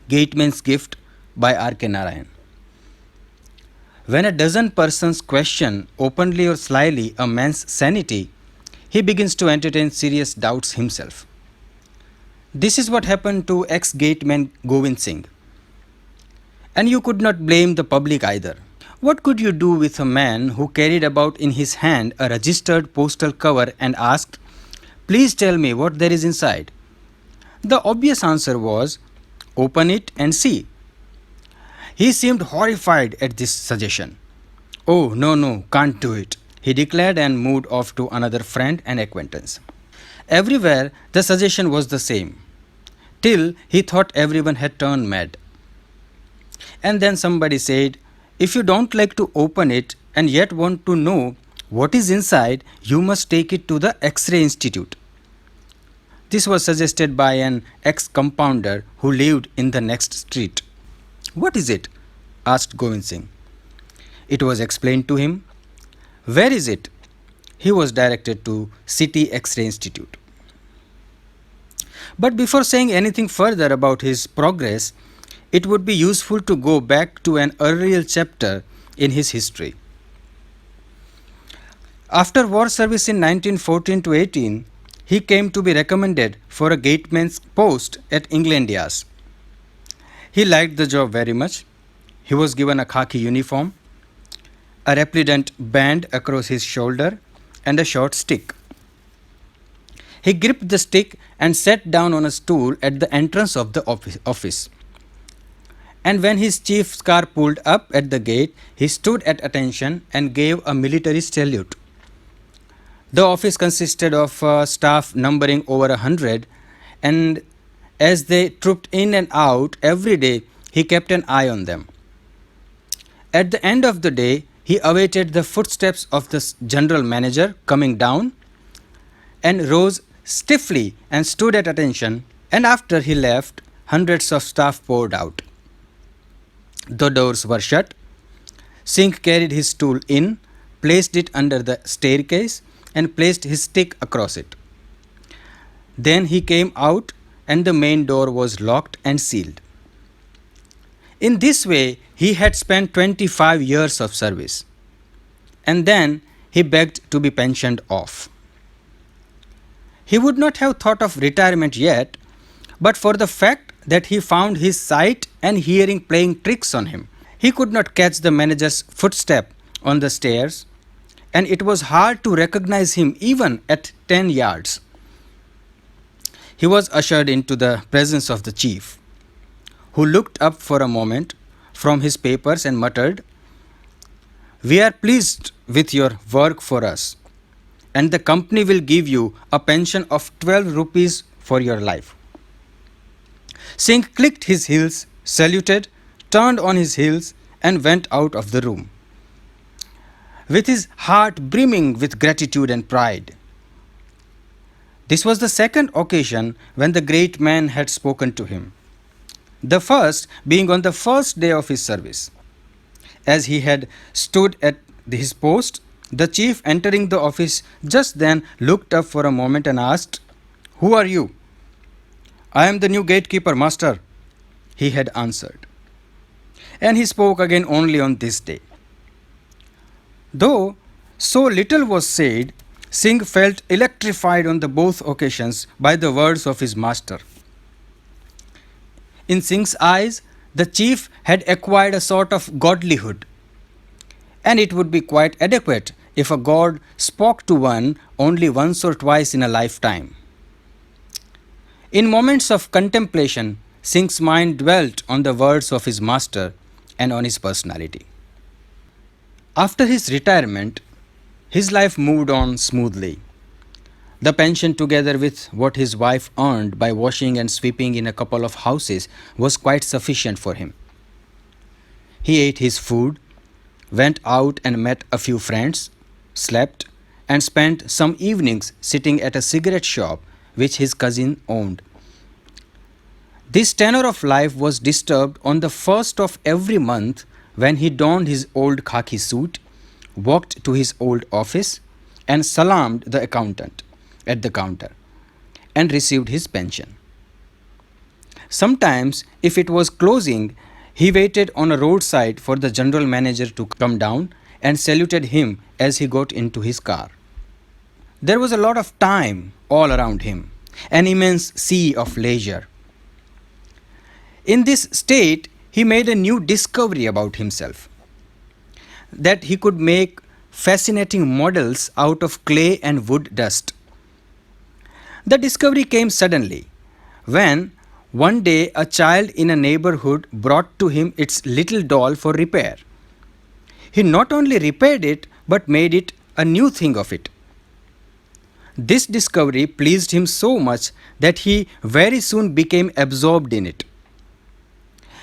Gateman's Gift by R.K. Narayan. When a dozen persons question openly or slyly a man's sanity, he begins to entertain serious doubts himself. This is what happened to ex gateman Govind Singh. And you could not blame the public either. What could you do with a man who carried about in his hand a registered postal cover and asked, "Please tell me what there is inside"? The obvious answer was, "Open it and see." He seemed horrified at this suggestion. "Oh, no, no, can't do it," he declared and moved off to another friend and acquaintance. Everywhere the suggestion was the same, till he thought everyone had turned mad. And then somebody said, "If you don't like to open it and yet want to know what is inside, you must take it to the X-ray Institute." This was suggested by an ex-compounder who lived in the next street. "What is it?" asked Govind Singh. It was explained to him. "Where is it?" He was directed to City X-ray Institute. But before saying anything further about his progress, it would be useful to go back to an earlier chapter in his history. After war service in 1914 to 18, he came to be recommended for a gateman's post at England Yards. He liked the job very much. He was given a khaki uniform, a repellent band across his shoulder, and a short stick. He gripped the stick and sat down on a stool at the entrance of the office. And when his chief's car pulled up at the gate, he stood at attention and gave a military salute. The office consisted of staff numbering over 100, and as they trooped in and out every day, he kept an eye on them. At the end of the day, he awaited the footsteps of the general manager coming down and rose stiffly and stood at attention, and after he left, hundreds of staff poured out. The doors were shut. Singh carried his stool in, placed it under the staircase, and placed his stick across it. Then he came out, and the main door was locked and sealed. In this way, he had spent 25 years of service, and then he begged to be pensioned off. He would not have thought of retirement yet, but for the fact that he found his sight and hearing playing tricks on him. He could not catch the manager's footstep on the stairs, and it was hard to recognize him even at 10 yards. He was ushered into the presence of the chief, who looked up for a moment from his papers and muttered, "We are pleased with your work for us, and the company will give you a pension of 12 rupees for your life." Singh clicked his heels, saluted, turned on his heels, and went out of the room, with his heart brimming with gratitude and pride. This was the second occasion when the great man had spoken to him, the first being on the first day of his service. As he had stood at his post, the chief, entering the office just then, looked up for a moment and asked, "Who are you?" "I am the new gatekeeper, master," he had answered. And he spoke again only on this day. Though so little was said, Singh felt electrified on the both occasions by the words of his master. In Singh's eyes, the chief had acquired a sort of godlyhood, and it would be quite adequate if a god spoke to one only once or twice in a lifetime. In moments of contemplation, Singh's mind dwelt on the words of his master and on his personality. After his retirement, his life moved on smoothly. The pension, together with what his wife earned by washing and sweeping in a couple of houses, was quite sufficient for him. He ate his food, went out and met a few friends, slept, and spent some evenings sitting at a cigarette shop which his cousin owned. This tenor of life was disturbed on the first of every month when he donned his old khaki suit, walked to his old office, and salaamed the accountant at the counter, and received his pension. Sometimes, if it was closing, he waited on a roadside for the general manager to come down and saluted him as he got into his car. There was a lot of time all around him, an immense sea of leisure. In this state, he made a new discovery about himself, that he could make fascinating models out of clay and wood dust. The discovery came suddenly when one day a child in a neighborhood brought to him its little doll for repair. He not only repaired it but made it a new thing of it. This discovery pleased him so much that he very soon became absorbed in it.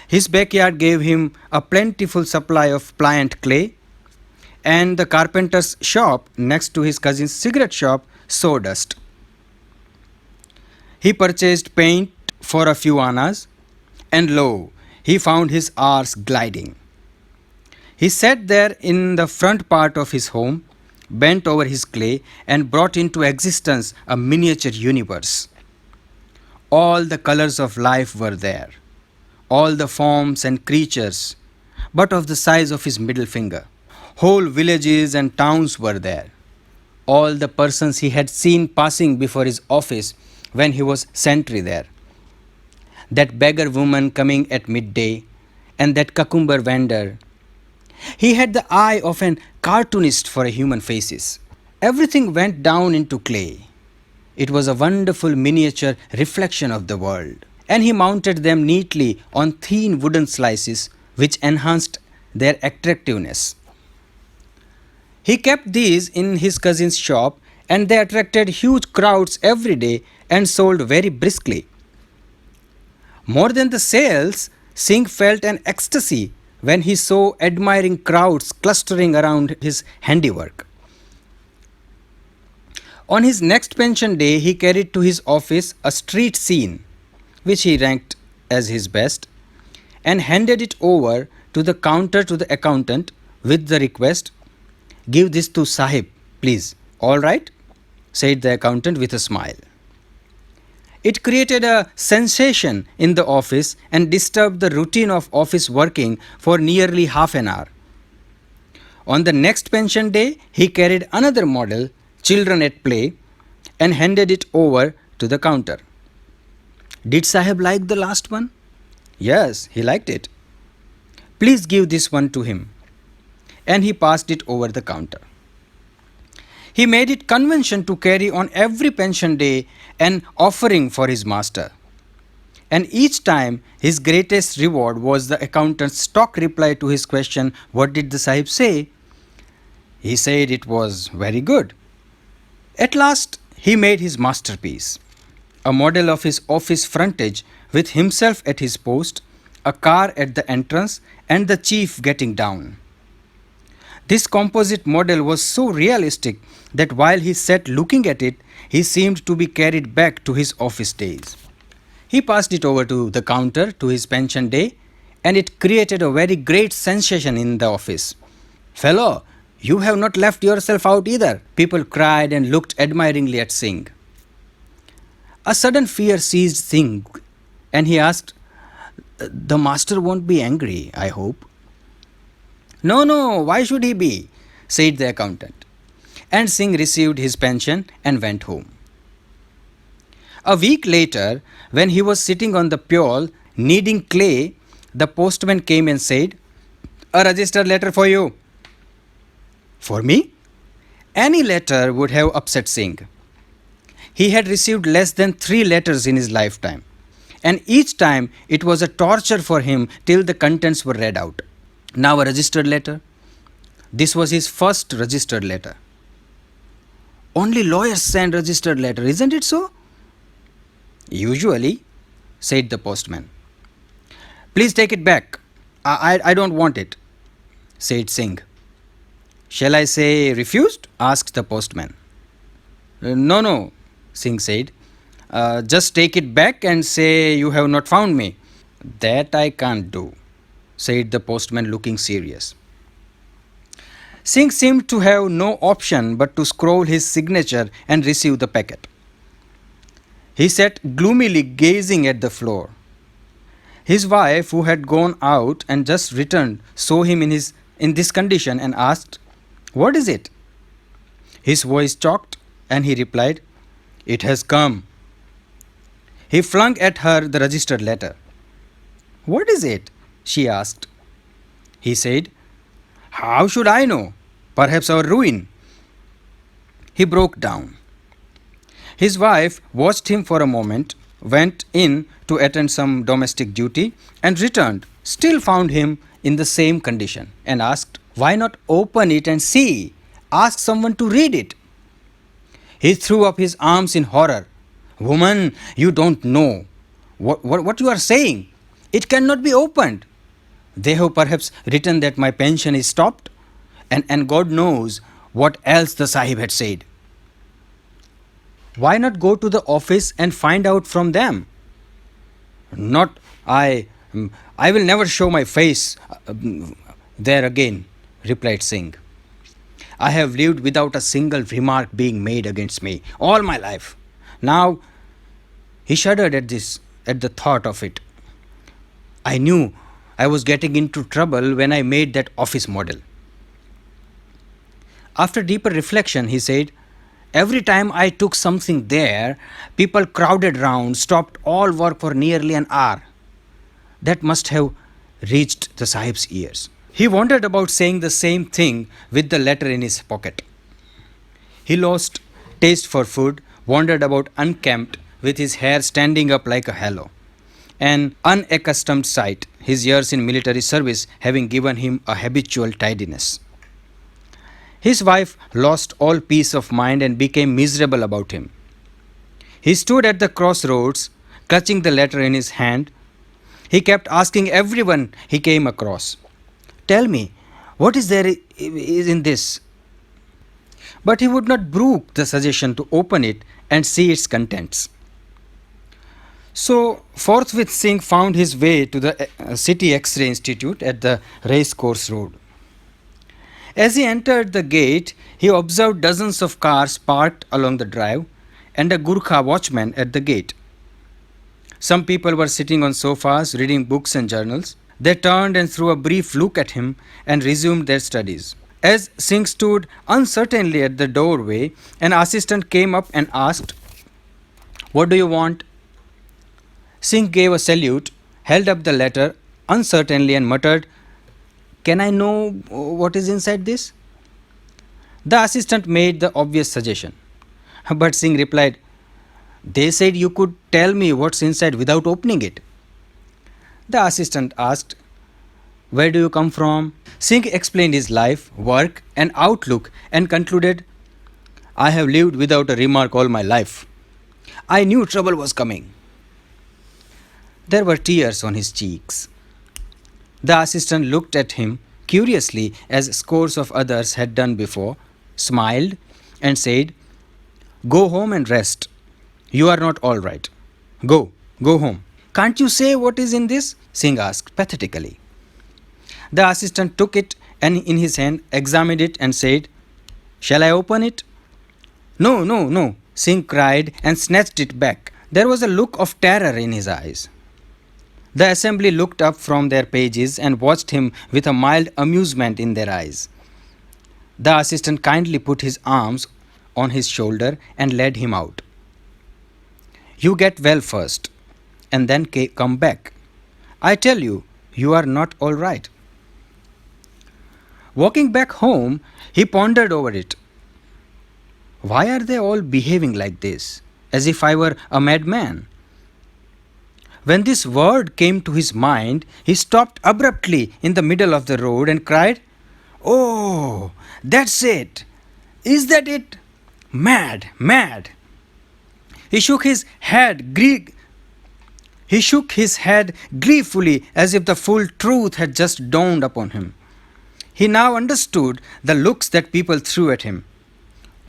His backyard gave him a plentiful supply of pliant clay, and the carpenter's shop next to his cousin's cigarette shop sawdust. He purchased paint for a few annas, and lo, he found his hours gliding. He sat there in the front part of his home, bent over his clay, and brought into existence a miniature universe. All the colors of life were there, all the forms and creatures, but of the size of his middle finger. Whole villages and towns were there. All the persons he had seen passing before his office when he was sentry there. That beggar woman coming at midday, and that cucumber vendor. He had the eye of an cartoonist for human faces. Everything went down into clay. It was a wonderful miniature reflection of the world, and he mounted them neatly on thin wooden slices which enhanced their attractiveness. He kept these in his cousin's shop, and they attracted huge crowds every day and sold very briskly. More than the sales, Singh felt an ecstasy when he saw admiring crowds clustering around his handiwork. On his next pension day, he carried to his office a street scene, which he ranked as his best, and handed it over to the counter to the accountant with the request, "Give this to Sahib, please." "All right," said the accountant with a smile. It created a sensation in the office and disturbed the routine of office working for nearly half an hour. On the next pension day, he carried another model, "Children at Play," and handed it over to the counter. "Did Sahib like the last one?" "Yes, he liked it." "Please give this one to him." And he passed it over the counter. He made it convention to carry on every pension day an offering for his master. And each time his greatest reward was the accountant's stock reply to his question, "What did the Sahib say?" He said it was very good. At last he made his masterpiece, a model of his office frontage with himself at his post, a car at the entrance, and the chief getting down. This composite model was so realistic that while he sat looking at it, he seemed to be carried back to his office days. He passed it over to the counter to his pension day, and it created a very great sensation in the office. "Fellow, you have not left yourself out either," people cried and looked admiringly at Singh. A sudden fear seized Singh, and he asked, "The master won't be angry, I hope?" "No, no, why should he be?" said the accountant. And Singh received his pension and went home. A week later, when he was sitting on the pole kneading clay, the postman came and said, "A registered letter for you." "For me?" Any letter would have upset Singh. He had received less than 3 letters in his lifetime, and each time it was a torture for him till the contents were read out. Now a registered letter. This was his first registered letter. "Only lawyers send registered letter, isn't it so?" "Usually," said the postman. "Please take it back. I don't want it," said Singh. "Shall I say refused?" asked the postman. No, no, Singh said. Just take it back and say you have not found me." "That I can't do," said the postman, looking serious. Singh seemed to have no option but to scroll his signature and receive the packet. He sat gloomily gazing at the floor. His wife, who had gone out and just returned, saw him in this condition and asked, "What is it?" His voice choked, and he replied, "It has come." He flung at her the registered letter. "What is it?" she asked. He said, "How should I know? Perhaps our ruin." He broke down. His wife watched him for a moment, went in to attend some domestic duty, and returned, still found him in the same condition, and asked, "Why not open it and see? Ask someone to read it." He threw up his arms in horror. "Woman, you don't know what you are saying. It cannot be opened. They have perhaps written that my pension is stopped, and God knows what else the Sahib had said. Why not go to the office and find out from them?" "Not I. I will never show my face there again," replied Singh. "I have lived without a single remark being made against me all my life. Now," he shuddered at the thought of it, "I knew I was getting into trouble when I made that office model." After deeper reflection, he said, "Every time I took something there, people crowded round, stopped all work for nearly an hour. That must have reached the Sahib's ears." He wondered about saying the same thing with the letter in his pocket. He lost taste for food, wandered about unkempt, with his hair standing up like a halo. An unaccustomed sight, his years in military service having given him a habitual tidiness. His wife lost all peace of mind and became miserable about him. He stood at the crossroads, clutching the letter in his hand. He kept asking everyone he came across, "Tell me, what is there is in this?" But he would not brook the suggestion to open it and see its contents. So forthwith Singh found his way to the City X-ray Institute at the Racecourse Road. As he entered the gate, he observed dozens of cars parked along the drive and a Gurkha watchman at the gate. Some people were sitting on sofas reading books and journals. They turned and threw a brief look at him and resumed their studies. As Singh stood uncertainly at the doorway, an assistant came up and asked, "What do you want?" Singh gave a salute, held up the letter uncertainly and muttered, "Can I know what is inside this?" The assistant made the obvious suggestion. But Singh replied, "They said you could tell me what's inside without opening it." The assistant asked, "Where do you come from?" Singh explained his life, work, and outlook and concluded, "I have lived without a remark all my life. I knew trouble was coming." There were tears on his cheeks. The assistant looked at him curiously, as scores of others had done before, smiled, and said, "Go home and rest. You are not all right. Go home." "Can't you say what is in this?" Singh asked pathetically. The assistant took it and in his hand examined it and said, "Shall I open it?" No, no, Singh cried and snatched it back. There was a look of terror in his eyes. The assembly looked up from their pages and watched him with a mild amusement in their eyes. The assistant kindly put his arms on his shoulder and led him out. "You get well first, and then come back. I tell you, you are not all right." Walking back home, he pondered over it. Why are they all behaving like this, as if I were a madman? When this word came to his mind, he stopped abruptly in the middle of the road and cried, "Oh, that's it! Is that it? Mad, mad!" He shook his head gleefully as if the full truth had just dawned upon him. He now understood the looks that people threw at him.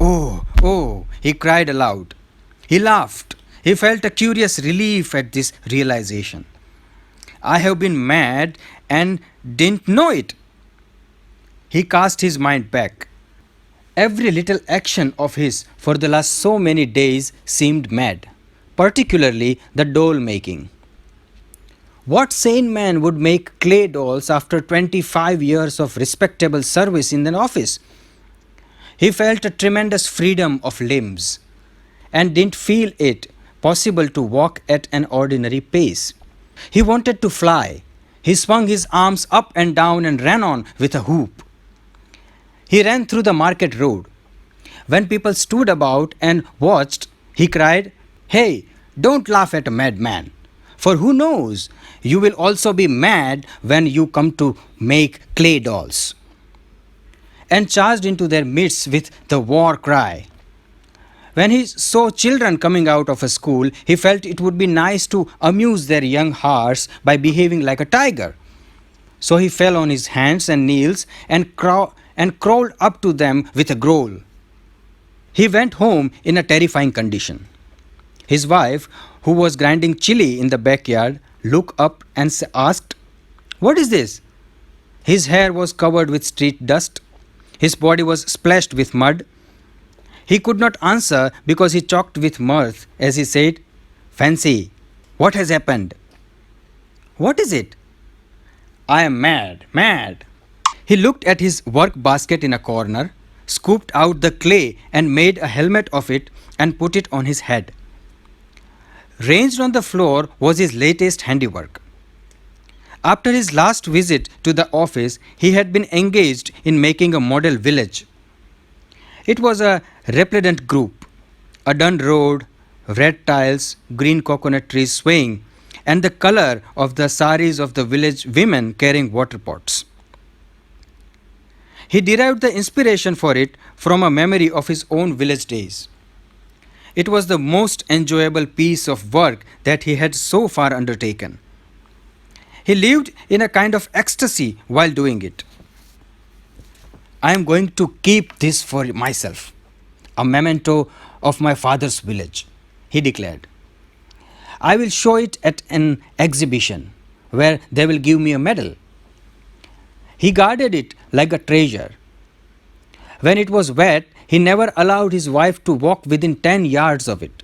Oh, he cried aloud. He laughed. He felt a curious relief at this realization. I have been mad and didn't know it. He cast his mind back. Every little action of his for the last so many days seemed mad, particularly the doll making. What sane man would make clay dolls after 25 years of respectable service in an office? He felt a tremendous freedom of limbs and didn't feel it possible to walk at an ordinary pace. He wanted to fly. He swung his arms up and down and ran on with a whoop. He ran through the market road. When people stood about and watched, he cried, "Hey, don't laugh at a madman. For who knows, you will also be mad when you come to make clay dolls." And charged into their midst with the war cry. When he saw children coming out of a school, he felt it would be nice to amuse their young hearts by behaving like a tiger. So he fell on his hands and knees and crawled up to them with a growl. He went home in a terrifying condition. His wife, who was grinding chili in the backyard, looked up and asked, "What is this?" His hair was covered with street dust. His body was splashed with mud. He could not answer because he choked with mirth as he said, "Fancy, what has happened?" "What is it?" "I am mad, mad." He looked at his work basket in a corner, scooped out the clay and made a helmet of it and put it on his head. Ranged on the floor was his latest handiwork. After his last visit to the office, he had been engaged in making a model village. It was a repellent group, a dun road, red tiles, green coconut trees swaying, and the color of the saris of the village women carrying water pots. He derived the inspiration for it from a memory of his own village days. It was the most enjoyable piece of work that he had so far undertaken. He lived in a kind of ecstasy while doing it. "I am going to keep this for myself, a memento of my father's village," he declared. "I will show it at an exhibition where they will give me a medal." He guarded it like a treasure. When it was wet, he never allowed his wife to walk within 10 yards of it.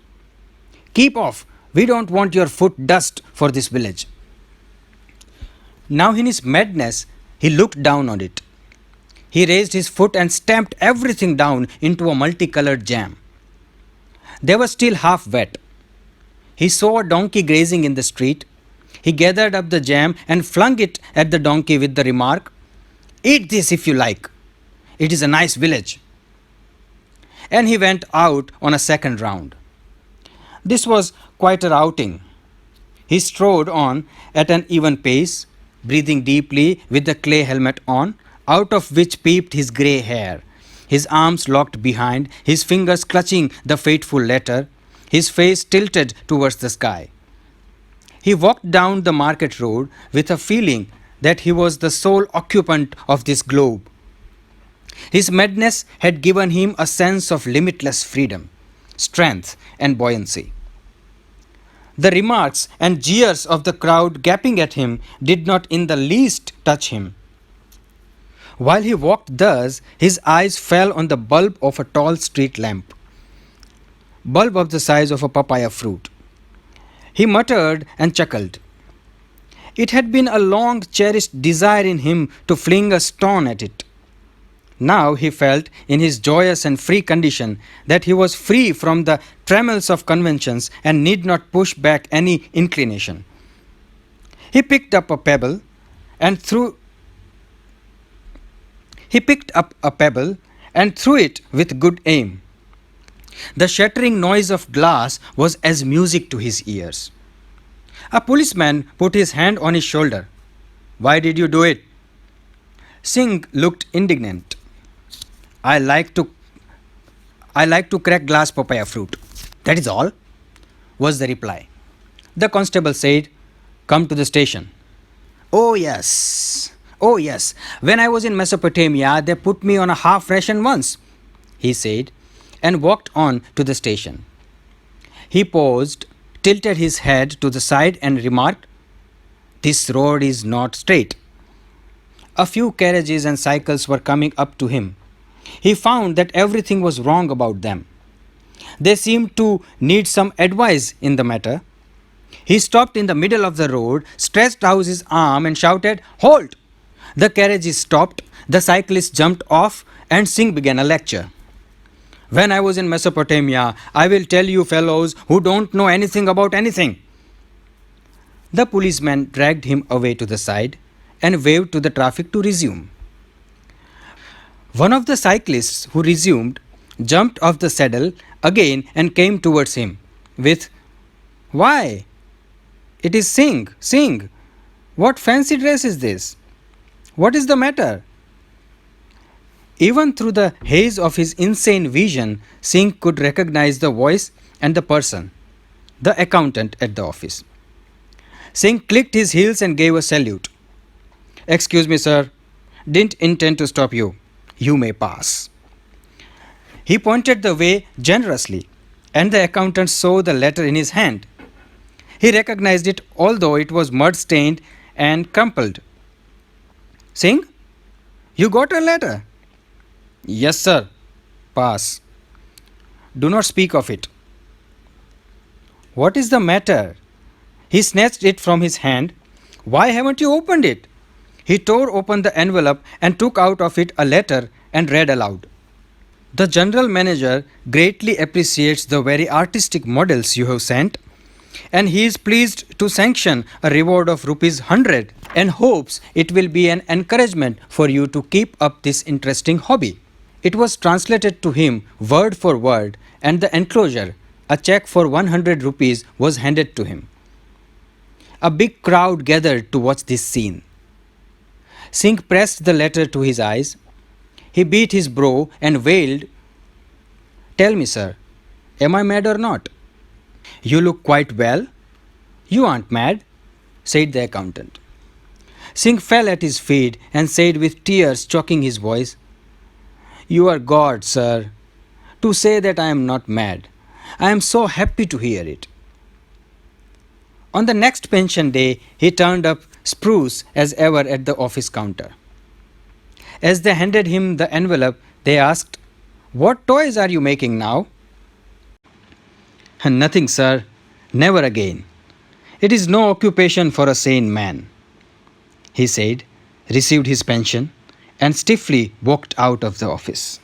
"Keep off! We don't want your foot dust for this village." Now, in his madness, he looked down on it. He raised his foot and stamped everything down into a multicolored jam. They were still half wet. He saw a donkey grazing in the street. He gathered up the jam and flung it at the donkey with the remark, "Eat this if you like. It is a nice village." And he went out on a second round. This was quite an outing. He strode on at an even pace, breathing deeply with the clay helmet on, out of which peeped his grey hair, his arms locked behind, his fingers clutching the fateful letter, his face tilted towards the sky. He walked down the market road with a feeling that he was the sole occupant of this globe. His madness had given him a sense of limitless freedom, strength, and buoyancy. The remarks and jeers of the crowd gaping at him did not in the least touch him. While he walked thus, his eyes fell on the bulb of a tall street lamp, bulb of the size of a papaya fruit. He muttered and chuckled. It had been a long cherished desire in him to fling a stone at it. Now he felt, in his joyous and free condition, that he was free from the trammels of conventions and need not push back any inclination. He picked up a pebble and threw it with good aim. The shattering noise of glass was as music to his ears. A policeman put his hand on his shoulder. "Why did you do it?" Singh looked indignant. I like to crack glass papaya fruit. That is all," was the reply. The constable said, "Come to the station." Oh yes. When I was in Mesopotamia, they put me on a half ration once," he said, and walked on to the station. He paused, tilted his head to the side and remarked, "This road is not straight." A few carriages and cycles were coming up to him. He found that everything was wrong about them. They seemed to need some advice in the matter. He stopped in the middle of the road, stretched out his arm, and shouted, "Halt!" The carriage stopped, the cyclist jumped off, and Singh began a lecture. "When I was in Mesopotamia, I will tell you fellows who don't know anything about anything." The policeman dragged him away to the side and waved to the traffic to resume. One of the cyclists who resumed jumped off the saddle again and came towards him with, "Why, it is Singh, Singh! What fancy dress is this? What is the matter?" Even through the haze of his insane vision, Singh could recognize the voice and the person, the accountant at the office. Singh clicked his heels and gave a salute. "Excuse me, sir. Didn't intend to stop you. You may pass." He pointed the way generously, and the accountant saw the letter in his hand. He recognized it, although it was mud-stained and crumpled. "Singh, you got a letter?" "Yes, sir. Pass." "Do not speak of it." "What is the matter?" He snatched it from his hand. "Why haven't you opened it?" He tore open the envelope and took out of it a letter and read aloud. "The general manager greatly appreciates the very artistic models you have sent, and he is pleased to sanction a reward of ₹100 and hopes it will be an encouragement for you to keep up this interesting hobby." It was translated to him word for word, and the enclosure, a check for ₹100, was handed to him. A big crowd gathered to watch this scene. Singh pressed the letter to his eyes. He beat his brow and wailed, "Tell me, sir, am I mad or not?" "You look quite well. You aren't mad," said the accountant. Singh fell at his feet and said with tears choking his voice, "You are God, sir, to say that I am not mad. I am so happy to hear it." On the next pension day, he turned up spruce as ever at the office counter. As they handed him the envelope, they asked, "What toys are you making now?" "Nothing, sir. Never again. It is no occupation for a sane man," he said, received his pension, and stiffly walked out of the office.